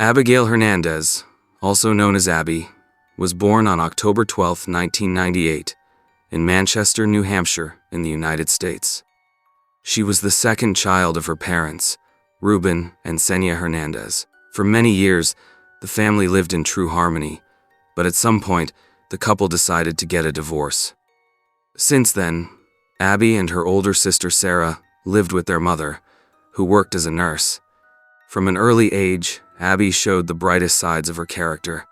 Abigail Hernandez, also known as Abby, was born on October 12, 1998, in Manchester, New Hampshire, in the United States. She was the second child of her parents, Ruben and Senia Hernandez. For many years, the family lived in true harmony, but at some point, the couple decided to get a divorce. Since then, Abby and her older sister Sarah lived with their mother, who worked as a nurse. From an early age, Abby showed the brightest sides of her character.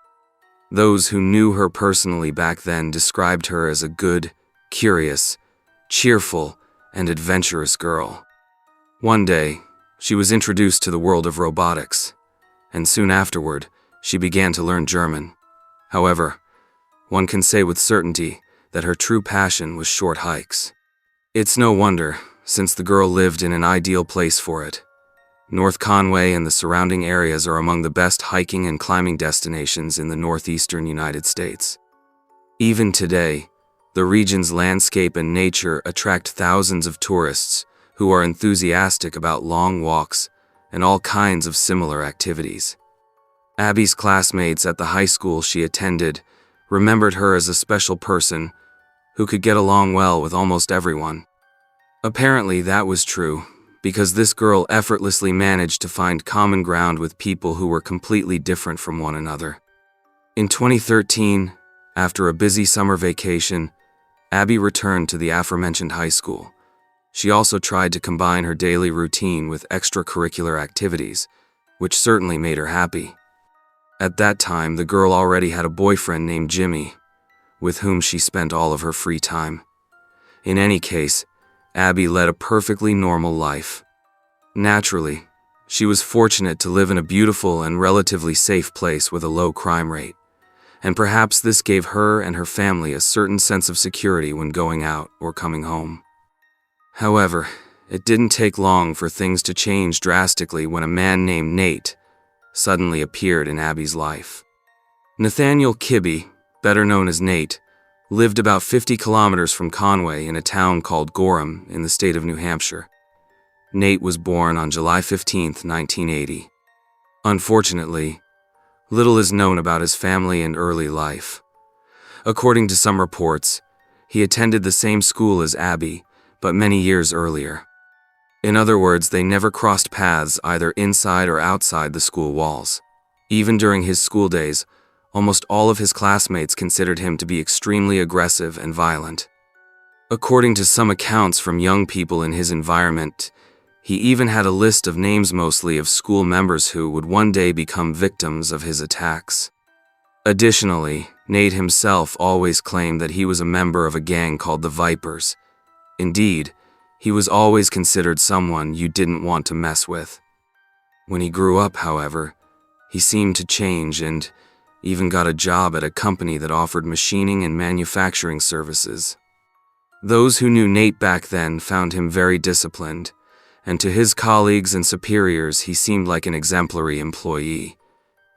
Those who knew her personally back then described her as a good, curious, cheerful, and adventurous girl. One day, she was introduced to the world of robotics, and soon afterward, she began to learn German. However, one can say with certainty that her true passion was short hikes. It's no wonder, since the girl lived in an ideal place for it. North Conway and the surrounding areas are among the best hiking and climbing destinations in the northeastern United States. Even today, the region's landscape and nature attract thousands of tourists who are enthusiastic about long walks and all kinds of similar activities. Abby's classmates at the high school she attended remembered her as a special person who could get along well with almost everyone. Apparently that was true, because this girl effortlessly managed to find common ground with people who were completely different from one another. In 2013, after a busy summer vacation, Abby returned to the aforementioned high school. She also tried to combine her daily routine with extracurricular activities, which certainly made her happy. At that time, the girl already had a boyfriend named Jimmy, with whom she spent all of her free time. In any case, Abby led a perfectly normal life. Naturally, she was fortunate to live in a beautiful and relatively safe place with a low crime rate, and perhaps this gave her and her family a certain sense of security when going out or coming home. However, it didn't take long for things to change drastically when a man named Nate suddenly appeared in Abby's life. Nathaniel Kibbe, better known as Nate, lived about 50 kilometers from Conway in a town called Gorham in the state of New Hampshire. Nate was born on July 15, 1980. Unfortunately, little is known about his family and early life. According to some reports, he attended the same school as Abby, but many years earlier. In other words, they never crossed paths either inside or outside the school walls. Even during his school days, almost all of his classmates considered him to be extremely aggressive and violent. According to some accounts from young people in his environment, he even had a list of names mostly of school members who would one day become victims of his attacks. Additionally, Nate himself always claimed that he was a member of a gang called the Vipers. Indeed, he was always considered someone you didn't want to mess with. When he grew up, however, he seemed to change and even got a job at a company that offered machining and manufacturing services. Those who knew Nate back then found him very disciplined, and to his colleagues and superiors he seemed like an exemplary employee.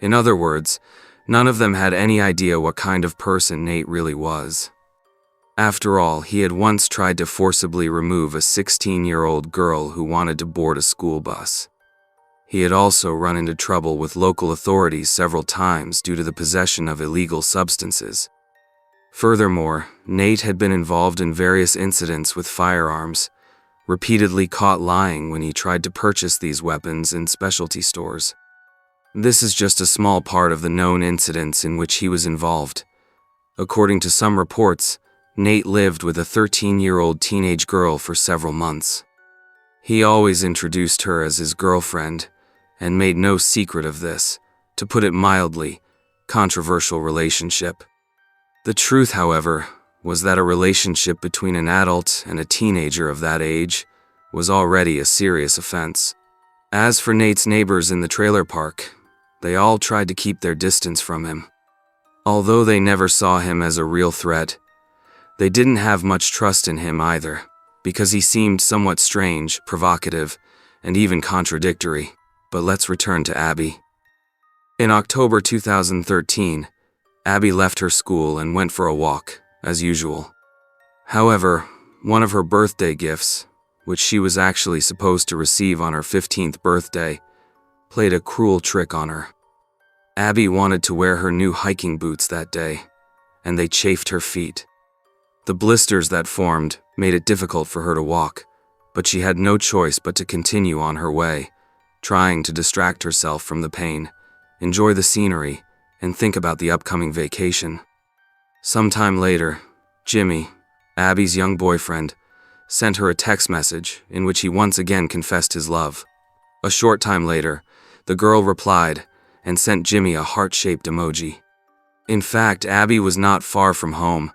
In other words, none of them had any idea what kind of person Nate really was. After all, he had once tried to forcibly remove a 16-year-old girl who wanted to board a school bus. He had also run into trouble with local authorities several times due to the possession of illegal substances. Furthermore, Nate had been involved in various incidents with firearms, repeatedly caught lying when he tried to purchase these weapons in specialty stores. This is just a small part of the known incidents in which he was involved. According to some reports, Nate lived with a 13-year-old teenage girl for several months. He always introduced her as his girlfriend, and made no secret of this, to put it mildly, controversial relationship. The truth, however, was that a relationship between an adult and a teenager of that age was already a serious offense. As for Nate's neighbors in the trailer park, they all tried to keep their distance from him. Although they never saw him as a real threat, they didn't have much trust in him either, because he seemed somewhat strange, provocative, and even contradictory. But let's return to Abby. In October 2013, Abby left her school and went for a walk, as usual. However, one of her birthday gifts, which she was actually supposed to receive on her 15th birthday, played a cruel trick on her. Abby wanted to wear her new hiking boots that day, and they chafed her feet. The blisters that formed made it difficult for her to walk, but she had no choice but to continue on her way, trying to distract herself from the pain, enjoy the scenery, and think about the upcoming vacation. Sometime later, Jimmy, Abby's young boyfriend, sent her a text message in which he once again confessed his love. A short time later, the girl replied and sent Jimmy a heart-shaped emoji. In fact, Abby was not far from home,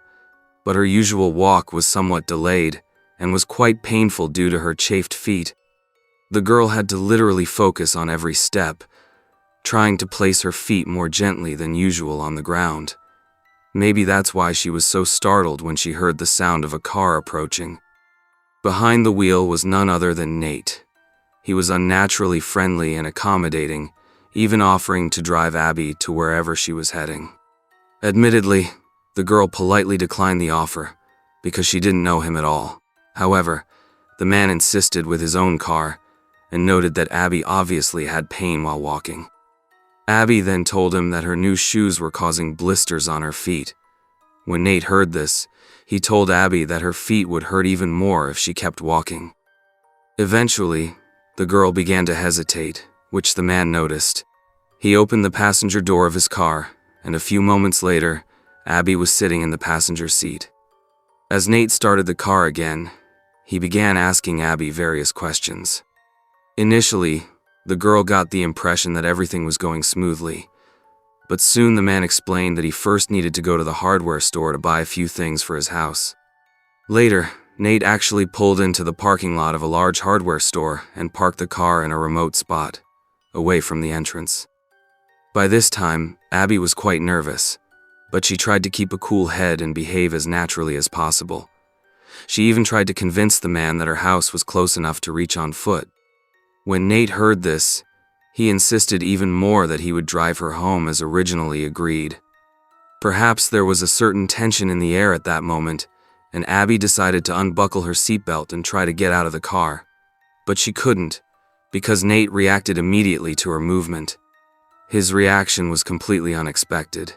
but her usual walk was somewhat delayed and was quite painful due to her chafed feet. The girl had to literally focus on every step, trying to place her feet more gently than usual on the ground. Maybe that's why she was so startled when she heard the sound of a car approaching. Behind the wheel was none other than Nate. He was unnaturally friendly and accommodating, even offering to drive Abby to wherever she was heading. Admittedly, the girl politely declined the offer because she didn't know him at all. However, the man insisted with his own car and noted that Abby obviously had pain while walking. Abby then told him that her new shoes were causing blisters on her feet. When Nate heard this, he told Abby that her feet would hurt even more if she kept walking. Eventually, the girl began to hesitate, which the man noticed. He opened the passenger door of his car, and a few moments later, Abby was sitting in the passenger seat. As Nate started the car again, he began asking Abby various questions. Initially, the girl got the impression that everything was going smoothly, but soon the man explained that he first needed to go to the hardware store to buy a few things for his house. Later, Nate actually pulled into the parking lot of a large hardware store and parked the car in a remote spot, away from the entrance. By this time, Abby was quite nervous, but she tried to keep a cool head and behave as naturally as possible. She even tried to convince the man that her house was close enough to reach on foot. When Nate heard this, he insisted even more that he would drive her home as originally agreed. Perhaps there was a certain tension in the air at that moment, and Abby decided to unbuckle her seatbelt and try to get out of the car. But she couldn't, because Nate reacted immediately to her movement. His reaction was completely unexpected.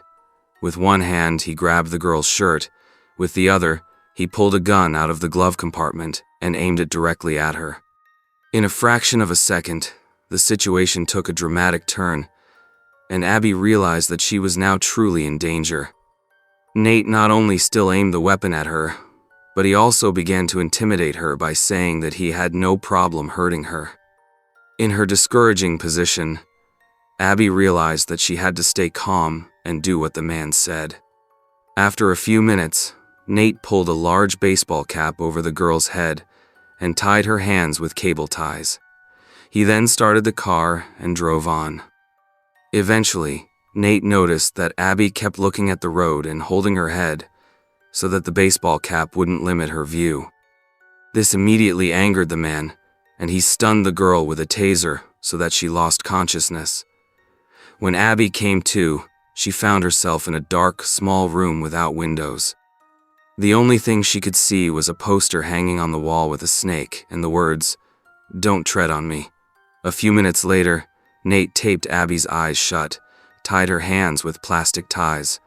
With one hand, he grabbed the girl's shirt. With the other, he pulled a gun out of the glove compartment and aimed it directly at her. In a fraction of a second, the situation took a dramatic turn, and Abby realized that she was now truly in danger. Nate not only still aimed the weapon at her, but he also began to intimidate her by saying that he had no problem hurting her. In her discouraging position, Abby realized that she had to stay calm and do what the man said. After a few minutes, Nate pulled a large baseball cap over the girl's head and tied her hands with cable ties. He then started the car and drove on. Eventually, Nate noticed that Abby kept looking at the road and holding her head so that the baseball cap wouldn't limit her view. This immediately angered the man, and he stunned the girl with a taser so that she lost consciousness. When Abby came to, she found herself in a dark, small room without windows. The only thing she could see was a poster hanging on the wall with a snake and the words, "Don't tread on me." A few minutes later, Nate taped Abby's eyes shut, tied her hands with plastic ties,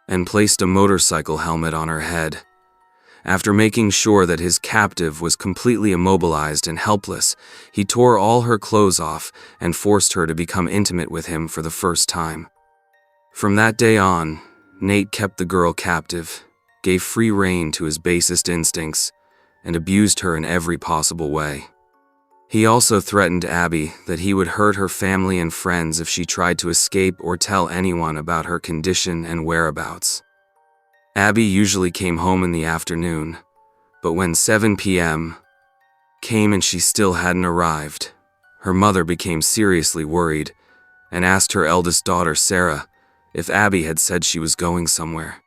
and placed a motorcycle helmet on her head. After making sure that his captive was completely immobilized and helpless, he tore all her clothes off and forced her to become intimate with him for the first time. From that day on, Nate kept the girl captive, gave free rein to his basest instincts, and abused her in every possible way. He also threatened Abby that he would hurt her family and friends if she tried to escape or tell anyone about her condition and whereabouts. Abby usually came home in the afternoon, but when 7 p.m. came and she still hadn't arrived, her mother became seriously worried and asked her eldest daughter, Sarah, if Abby had said she was going somewhere.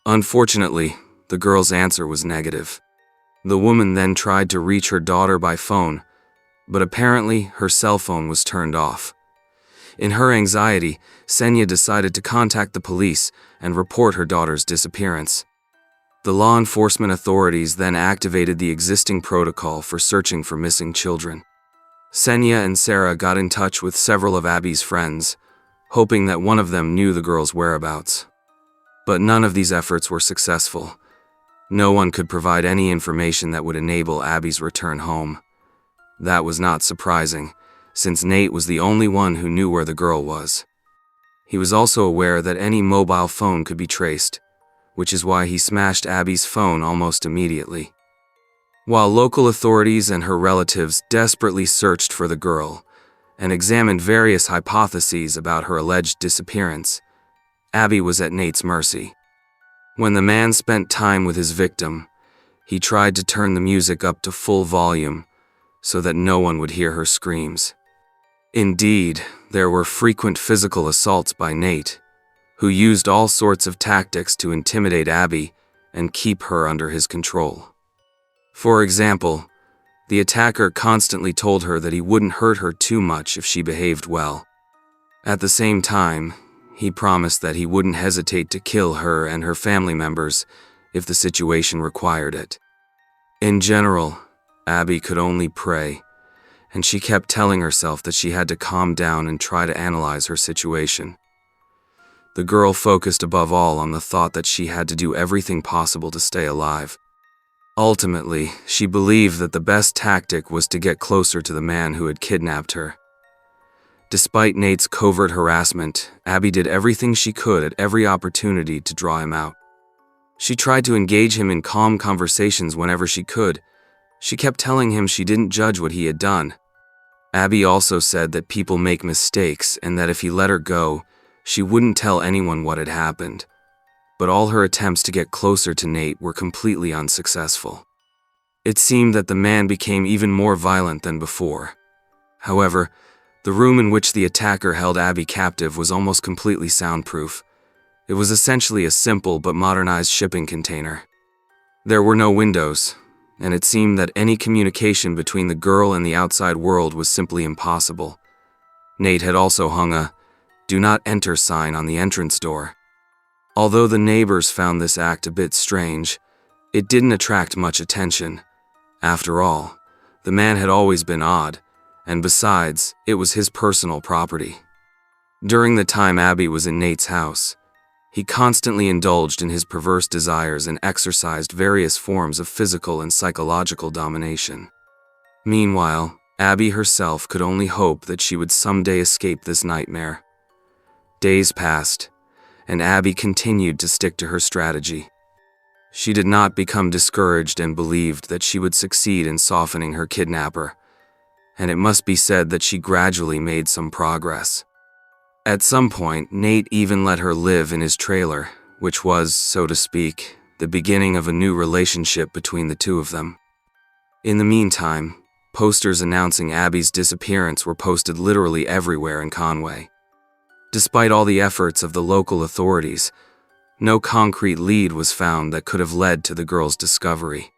Unfortunately, the girl's answer was negative. The woman then tried to reach her daughter by phone, but apparently her cell phone was turned off. In her anxiety, Senya decided to contact the police and report her daughter's disappearance. The law enforcement authorities then activated the existing protocol for searching for missing children. Senya and Sarah got in touch with several of Abby's friends, hoping that one of them knew the girl's whereabouts. But none of these efforts were successful. No one could provide any information that would enable Abby's return home. That was not surprising, since Nate was the only one who knew where the girl was. He was also aware that any mobile phone could be traced, which is why he smashed Abby's phone almost immediately. While local authorities and her relatives desperately searched for the girl and examined various hypotheses about her alleged disappearance, Abby was at Nate's mercy. When the man spent time with his victim, he tried to turn the music up to full volume so that no one would hear her screams. Indeed, there were frequent physical assaults by Nate, who used all sorts of tactics to intimidate Abby and keep her under his control. For example, the attacker constantly told her that he wouldn't hurt her too much if she behaved well. At the same time, he promised that he wouldn't hesitate to kill her and her family members if the situation required it. In general, Abby could only pray, and she kept telling herself that she had to calm down and try to analyze her situation. The girl focused above all on the thought that she had to do everything possible to stay alive. Ultimately, she believed that the best tactic was to get closer to the man who had kidnapped her. Despite Nate's covert harassment, Abby did everything she could at every opportunity to draw him out. She tried to engage him in calm conversations whenever she could. She kept telling him she didn't judge what he had done. Abby also said that people make mistakes and that if he let her go, she wouldn't tell anyone what had happened. But all her attempts to get closer to Nate were completely unsuccessful. It seemed that the man became even more violent than before. However, the room in which the attacker held Abby captive was almost completely soundproof. It was essentially a simple but modernized shipping container. There were no windows, and it seemed that any communication between the girl and the outside world was simply impossible. Nate had also hung a "Do Not Enter" sign on the entrance door. Although the neighbors found this act a bit strange, it didn't attract much attention. After all, the man had always been odd, and besides, it was his personal property. During the time Abby was in Nate's house, he constantly indulged in his perverse desires and exercised various forms of physical and psychological domination. Meanwhile, Abby herself could only hope that she would someday escape this nightmare. Days passed, and Abby continued to stick to her strategy. She did not become discouraged and believed that she would succeed in softening her kidnapper, and it must be said that she gradually made some progress. At some point, Nate even let her live in his trailer, which was, so to speak, the beginning of a new relationship between the two of them. In the meantime, posters announcing Abby's disappearance were posted literally everywhere in Conway. Despite all the efforts of the local authorities, no concrete lead was found that could have led to the girl's discovery.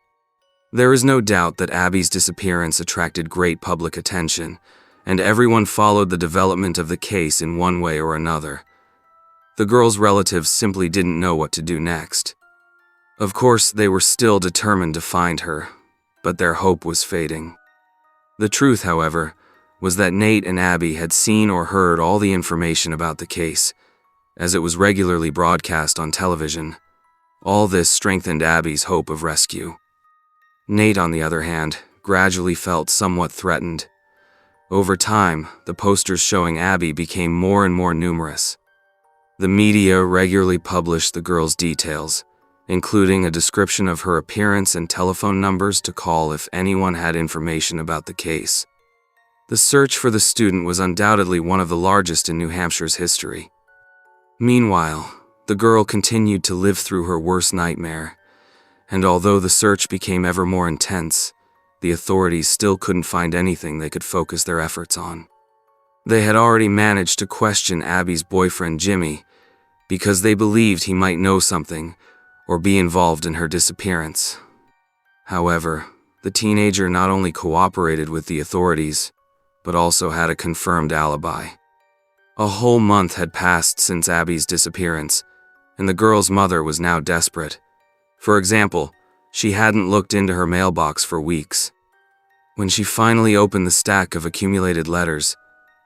There is no doubt that Abby's disappearance attracted great public attention, and everyone followed the development of the case in one way or another. The girl's relatives simply didn't know what to do next. Of course, they were still determined to find her, but their hope was fading. The truth, however, was that Nate and Abby had seen or heard all the information about the case, as it was regularly broadcast on television. All this strengthened Abby's hope of rescue. Nate, on the other hand, gradually felt somewhat threatened. Over time, the posters showing Abby became more and more numerous. The media regularly published the girl's details, including a description of her appearance and telephone numbers to call if anyone had information about the case. The search for the student was undoubtedly one of the largest in New Hampshire's history. Meanwhile, the girl continued to live through her worst nightmare, and although the search became ever more intense, the authorities still couldn't find anything they could focus their efforts on. They had already managed to question Abby's boyfriend Jimmy because they believed he might know something or be involved in her disappearance. However, the teenager not only cooperated with the authorities, but also had a confirmed alibi. A whole month had passed since Abby's disappearance, and the girl's mother was now desperate. For example, she hadn't looked into her mailbox for weeks. When she finally opened the stack of accumulated letters,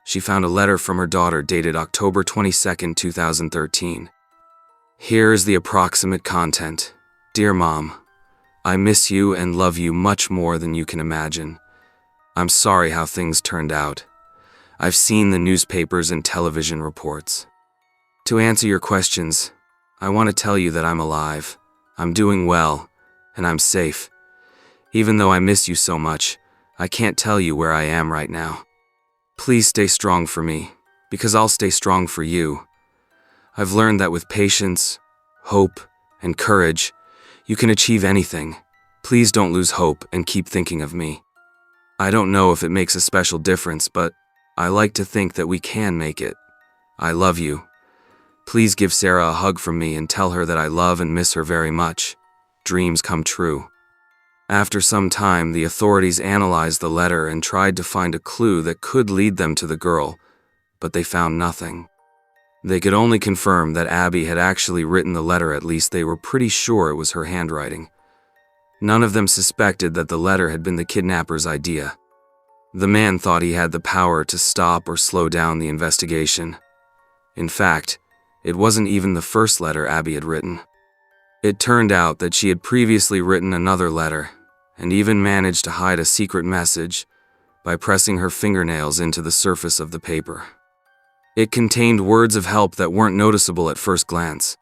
she found a letter from her daughter dated October 22, 2013. Here is the approximate content. Dear Mom, I miss you and love you much more than you can imagine. I'm sorry how things turned out. I've seen the newspapers and television reports. To answer your questions, I want to tell you that I'm alive, I'm doing well, and I'm safe. Even though I miss you so much, I can't tell you where I am right now. Please stay strong for me, because I'll stay strong for you. I've learned that with patience, hope, and courage, you can achieve anything. Please don't lose hope and keep thinking of me. I don't know if it makes a special difference, but I like to think that we can make it. I love you. Please give Sarah a hug from me and tell her that I love and miss her very much. Dreams come true. After some time, the authorities analyzed the letter and tried to find a clue that could lead them to the girl, but they found nothing. They could only confirm that Abby had actually written the letter. At least they were pretty sure it was her handwriting. None of them suspected that the letter had been the kidnapper's idea. The man thought he had the power to stop or slow down the investigation. In fact, it wasn't even the first letter Abby had written. It turned out that she had previously written another letter, and even managed to hide a secret message by pressing her fingernails into the surface of the paper. It contained words of help that weren't noticeable at first glance.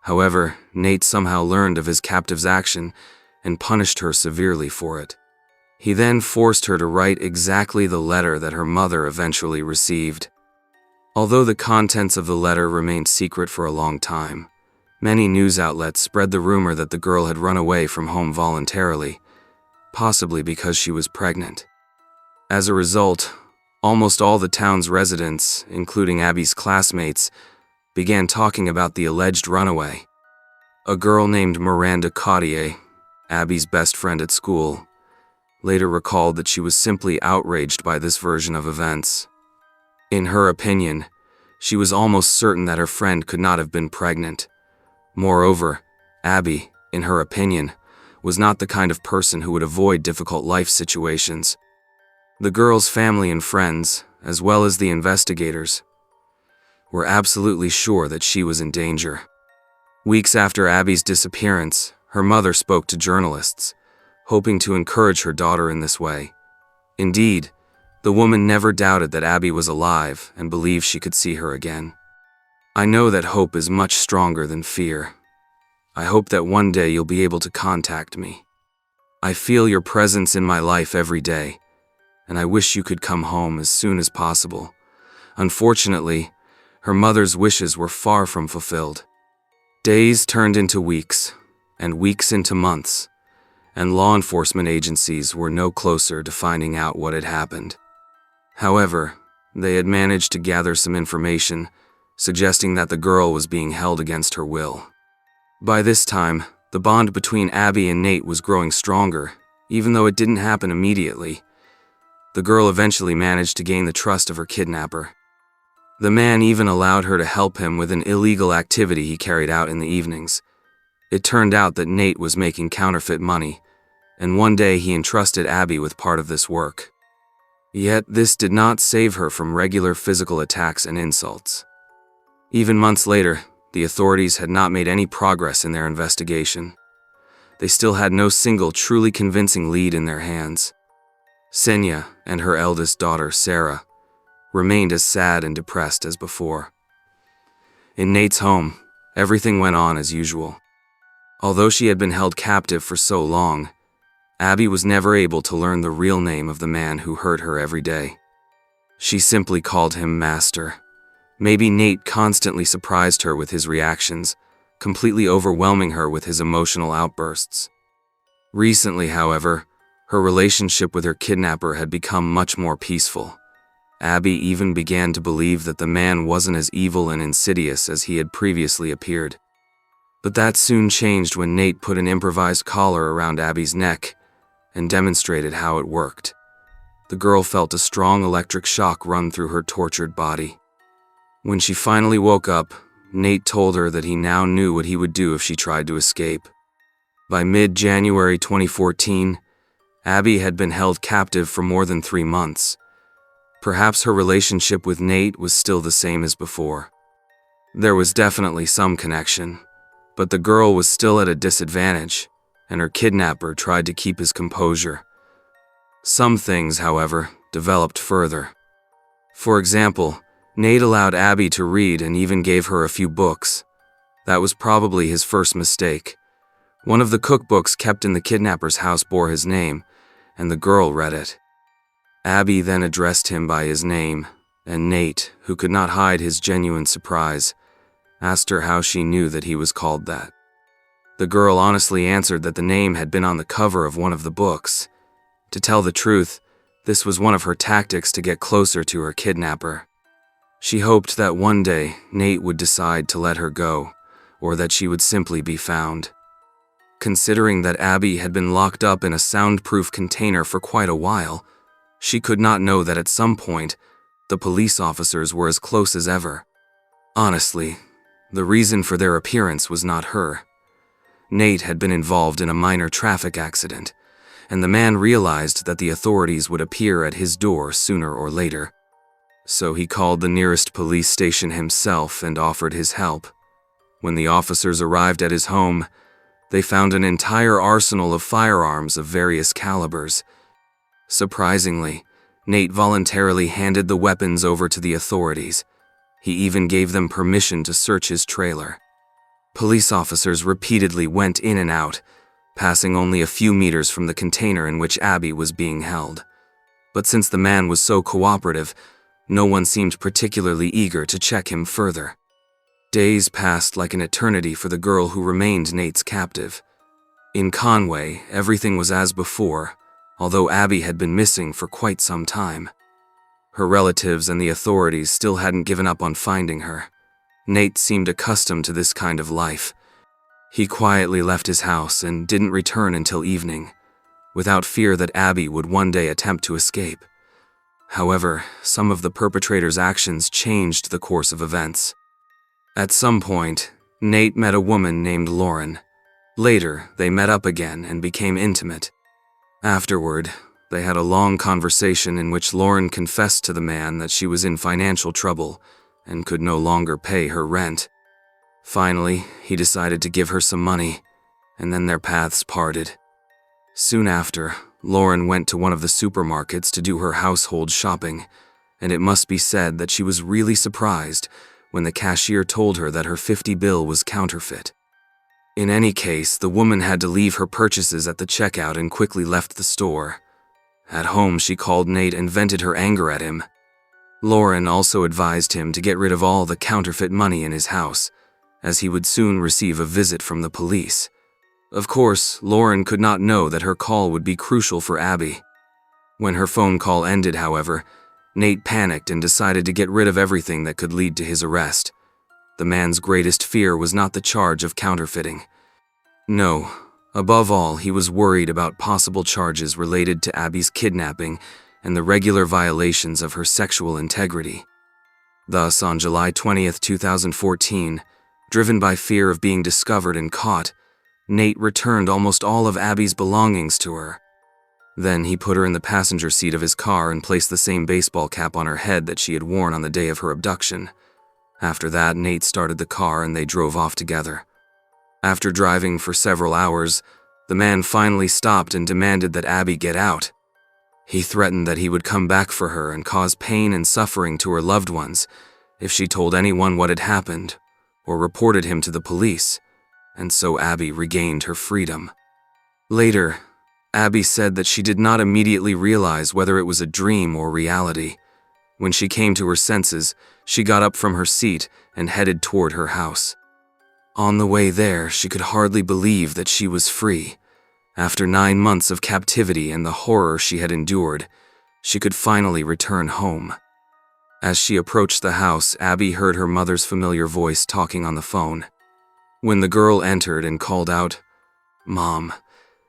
However, Nate somehow learned of his captive's action and punished her severely for it. He then forced her to write exactly the letter that her mother eventually received. Although the contents of the letter remained secret for a long time, many news outlets spread the rumor that the girl had run away from home voluntarily, possibly because she was pregnant. As a result, almost all the town's residents, including Abby's classmates, began talking about the alleged runaway. A girl named Miranda Cottier, Abby's best friend at school, later recalled that she was simply outraged by this version of events. In her opinion, she was almost certain that her friend could not have been pregnant. Moreover, Abby, in her opinion, was not the kind of person who would avoid difficult life situations. The girl's family and friends, as well as the investigators, were absolutely sure that she was in danger. Weeks after Abby's disappearance, her mother spoke to journalists, hoping to encourage her daughter in this way. Indeed, the woman never doubted that Abby was alive and believed she could see her again. I know that hope is much stronger than fear. I hope that one day you'll be able to contact me. I feel your presence in my life every day, and I wish you could come home as soon as possible. Unfortunately, her mother's wishes were far from fulfilled. Days turned into weeks, and weeks into months, and law enforcement agencies were no closer to finding out what had happened. However, they had managed to gather some information, suggesting that the girl was being held against her will. By this time, the bond between Abby and Nate was growing stronger, even though it didn't happen immediately. The girl eventually managed to gain the trust of her kidnapper. The man even allowed her to help him with an illegal activity he carried out in the evenings. It turned out that Nate was making counterfeit money, and one day he entrusted Abby with part of this work. Yet this did not save her from regular physical attacks and insults. Even months later, the authorities had not made any progress in their investigation. They still had no single truly convincing lead in their hands. Senya and her eldest daughter, Sarah, remained as sad and depressed as before. In Nate's home, everything went on as usual. Although she had been held captive for so long, Abby was never able to learn the real name of the man who hurt her every day. She simply called him Master. Maybe Nate constantly surprised her with his reactions, completely overwhelming her with his emotional outbursts. Recently, however, her relationship with her kidnapper had become much more peaceful. Abby even began to believe that the man wasn't as evil and insidious as he had previously appeared. But that soon changed when Nate put an improvised collar around Abby's neck and demonstrated how it worked. The girl felt a strong electric shock run through her tortured body. When she finally woke up, Nate told her that he now knew what he would do if she tried to escape. By mid-January 2014, Abby had been held captive for more than 3 months. Perhaps her relationship with Nate was still the same as before. There was definitely some connection, but the girl was still at a disadvantage, and her kidnapper tried to keep his composure. Some things, however, developed further. For example, Nate allowed Abby to read and even gave her a few books. That was probably his first mistake. One of the cookbooks kept in the kidnapper's house bore his name, and the girl read it. Abby then addressed him by his name, and Nate, who could not hide his genuine surprise, asked her how she knew that he was called that. The girl honestly answered that the name had been on the cover of one of the books. To tell the truth, this was one of her tactics to get closer to her kidnapper. She hoped that one day Nate would decide to let her go, or that she would simply be found. Considering that Abby had been locked up in a soundproof container for quite a while, she could not know that at some point, the police officers were as close as ever. Honestly, the reason for their appearance was not her. Nate had been involved in a minor traffic accident, and the man realized that the authorities would appear at his door sooner or later. So he called the nearest police station himself and offered his help. When the officers arrived at his home, they found an entire arsenal of firearms of various calibers. Surprisingly, Nate voluntarily handed the weapons over to the authorities. He even gave them permission to search his trailer. Police officers repeatedly went in and out, passing only a few meters from the container in which Abby was being held. But since the man was so cooperative, no one seemed particularly eager to check him further. Days passed like an eternity for the girl who remained Nate's captive. In Conway, everything was as before, although Abby had been missing for quite some time. Her relatives and the authorities still hadn't given up on finding her. Nate seemed accustomed to this kind of life. He quietly left his house and didn't return until evening, without fear that Abby would one day attempt to escape. However, some of the perpetrator's actions changed the course of events. At some point, Nate met a woman named Lauren. Later, they met up again and became intimate. Afterward, they had a long conversation in which Lauren confessed to the man that she was in financial trouble and could no longer pay her rent. Finally, he decided to give her some money, and then their paths parted. Soon after, Lauren went to one of the supermarkets to do her household shopping, and it must be said that she was really surprised when the cashier told her that her 50 bill was counterfeit. In any case, the woman had to leave her purchases at the checkout and quickly left the store. At home, she called Nate and vented her anger at him. Lauren also advised him to get rid of all the counterfeit money in his house, as he would soon receive a visit from the police. Of course, Lauren could not know that her call would be crucial for Abby. When her phone call ended, however, Nate panicked and decided to get rid of everything that could lead to his arrest. The man's greatest fear was not the charge of counterfeiting. No, above all, he was worried about possible charges related to Abby's kidnapping and the regular violations of her sexual integrity. Thus, on July 20th, 2014, driven by fear of being discovered and caught, Nate returned almost all of Abby's belongings to her. Then he put her in the passenger seat of his car and placed the same baseball cap on her head that she had worn on the day of her abduction. After that, Nate started the car and they drove off together. After driving for several hours, the man finally stopped and demanded that Abby get out. He threatened that he would come back for her and cause pain and suffering to her loved ones if she told anyone what had happened or reported him to the police, and so Abby regained her freedom. Later, Abby said that she did not immediately realize whether it was a dream or reality. When she came to her senses, she got up from her seat and headed toward her house. On the way there, she could hardly believe that she was free. After 9 months of captivity and the horror she had endured, she could finally return home. As she approached the house, Abby heard her mother's familiar voice talking on the phone. When the girl entered and called out, "Mom,"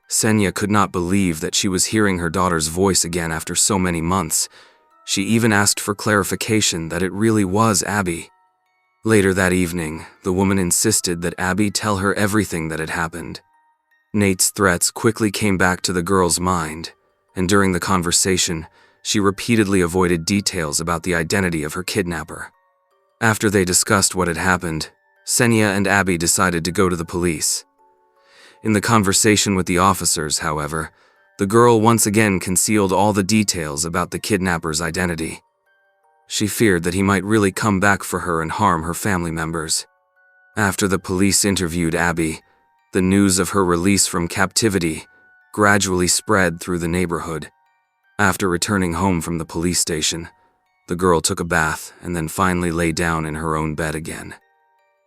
Senya could not believe that she was hearing her daughter's voice again after so many months. She even asked for clarification that it really was Abby. Later that evening, the woman insisted that Abby tell her everything that had happened. Nate's threats quickly came back to the girl's mind, and during the conversation, she repeatedly avoided details about the identity of her kidnapper. After they discussed what had happened, Senya and Abby decided to go to the police. In the conversation with the officers, however, the girl once again concealed all the details about the kidnapper's identity. She feared that he might really come back for her and harm her family members. After the police interviewed Abby, the news of her release from captivity gradually spread through the neighborhood. After returning home from the police station, the girl took a bath and then finally lay down in her own bed again.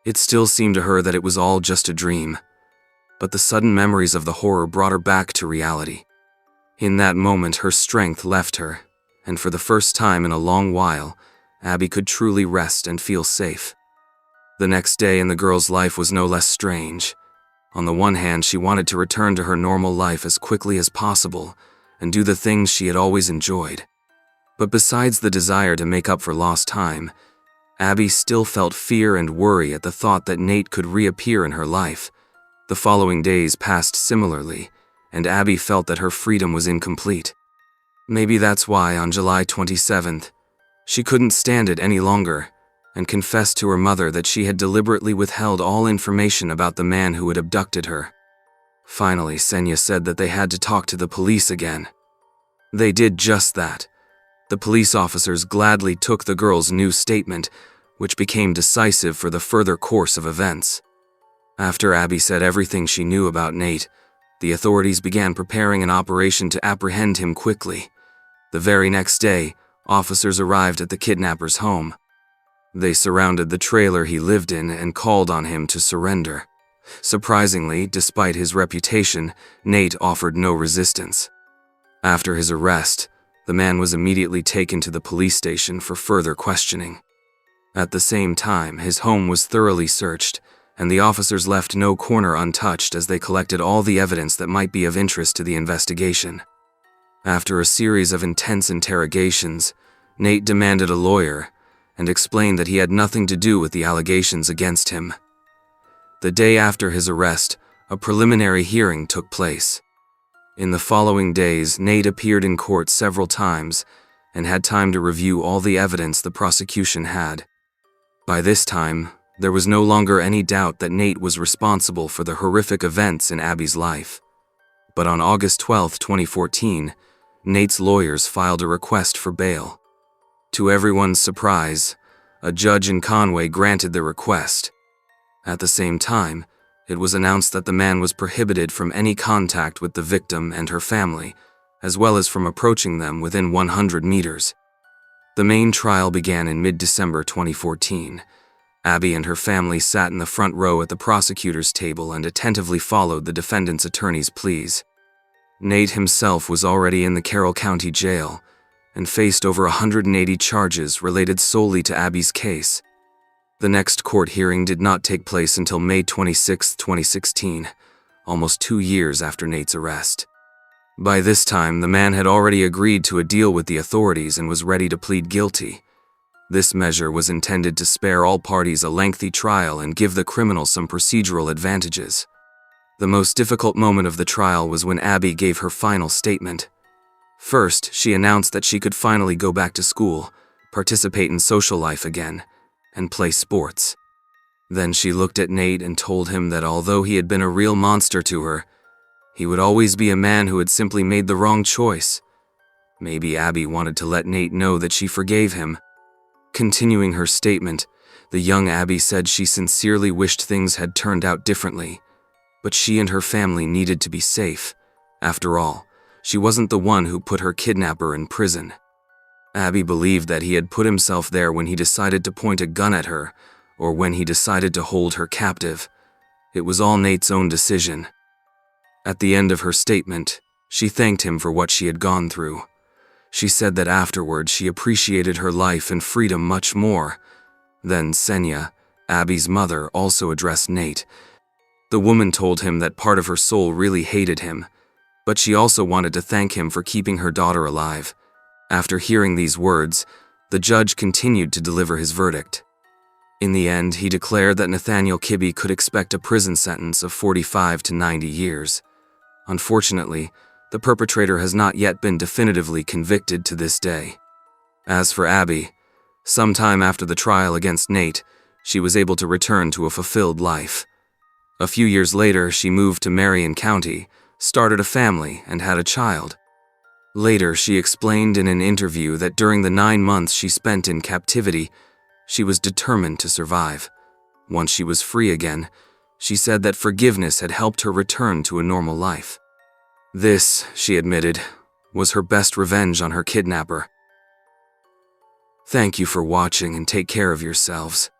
It still seemed to her that it was all just a dream, but the sudden memories of the horror brought her back to reality. In that moment, her strength left her, and for the first time in a long while, Abby could truly rest and feel safe. The next day in the girl's life was no less strange. On the one hand, she wanted to return to her normal life as quickly as possible and do the things she had always enjoyed. But besides the desire to make up for lost time, Abby still felt fear and worry at the thought that Nate could reappear in her life. The following days passed similarly, and Abby felt that her freedom was incomplete. Maybe that's why, on July 27th, she couldn't stand it any longer and confessed to her mother that she had deliberately withheld all information about the man who had abducted her. Finally, Senya said that they had to talk to the police again. They did just that. The police officers gladly took the girl's new statement, which became decisive for the further course of events. After Abby said everything she knew about Nate, the authorities began preparing an operation to apprehend him quickly. The very next day, officers arrived at the kidnapper's home. They surrounded the trailer he lived in and called on him to surrender. Surprisingly, despite his reputation, Nate offered no resistance. After his arrest, the man was immediately taken to the police station for further questioning. At the same time, his home was thoroughly searched, and the officers left no corner untouched as they collected all the evidence that might be of interest to the investigation. After a series of intense interrogations, Nate demanded a lawyer and explained that he had nothing to do with the allegations against him. The day after his arrest, a preliminary hearing took place. In the following days, Nate appeared in court several times and had time to review all the evidence the prosecution had. By this time, there was no longer any doubt that Nate was responsible for the horrific events in Abby's life. But on August 12, 2014, Nate's lawyers filed a request for bail. To everyone's surprise, a judge in Conway granted the request. At the same time, it was announced that the man was prohibited from any contact with the victim and her family, as well as from approaching them within 100 meters. The main trial began in mid-December 2014. Abby and her family sat in the front row at the prosecutor's table and attentively followed the defendant's attorney's pleas. Nate himself was already in the Carroll County Jail and faced over 180 charges related solely to Abby's case. The next court hearing did not take place until May 26, 2016, almost 2 years after Nate's arrest. By this time, the man had already agreed to a deal with the authorities and was ready to plead guilty. This measure was intended to spare all parties a lengthy trial and give the criminal some procedural advantages. The most difficult moment of the trial was when Abby gave her final statement. First, she announced that she could finally go back to school, participate in social life again, and play sports. Then she looked at Nate and told him that although he had been a real monster to her, he would always be a man who had simply made the wrong choice. Maybe Abby wanted to let Nate know that she forgave him. Continuing her statement, the young Abby said she sincerely wished things had turned out differently, but she and her family needed to be safe. After all, she wasn't the one who put her kidnapper in prison. Abby believed that he had put himself there when he decided to point a gun at her, or when he decided to hold her captive. It was all Nate's own decision. At the end of her statement, she thanked him for what she had gone through. She said that afterward she appreciated her life and freedom much more. Then Senya, Abby's mother, also addressed Nate. The woman told him that part of her soul really hated him, but she also wanted to thank him for keeping her daughter alive. After hearing these words, the judge continued to deliver his verdict. In the end, he declared that Nathaniel Kibbe could expect a prison sentence of 45 to 90 years. Unfortunately, the The perpetrator has not yet been definitively convicted to this day. As for Abby, sometime after the trial against Nate, she was able to return to a fulfilled life. A few years later, she moved to Marion County, started a family, and had a child. Later, she explained in an interview that during the 9 months she spent in captivity, she was determined to survive. Once she was free again, she said that forgiveness had helped her return to a normal life. This, she admitted, was her best revenge on her kidnapper. Thank you for watching and take care of yourselves.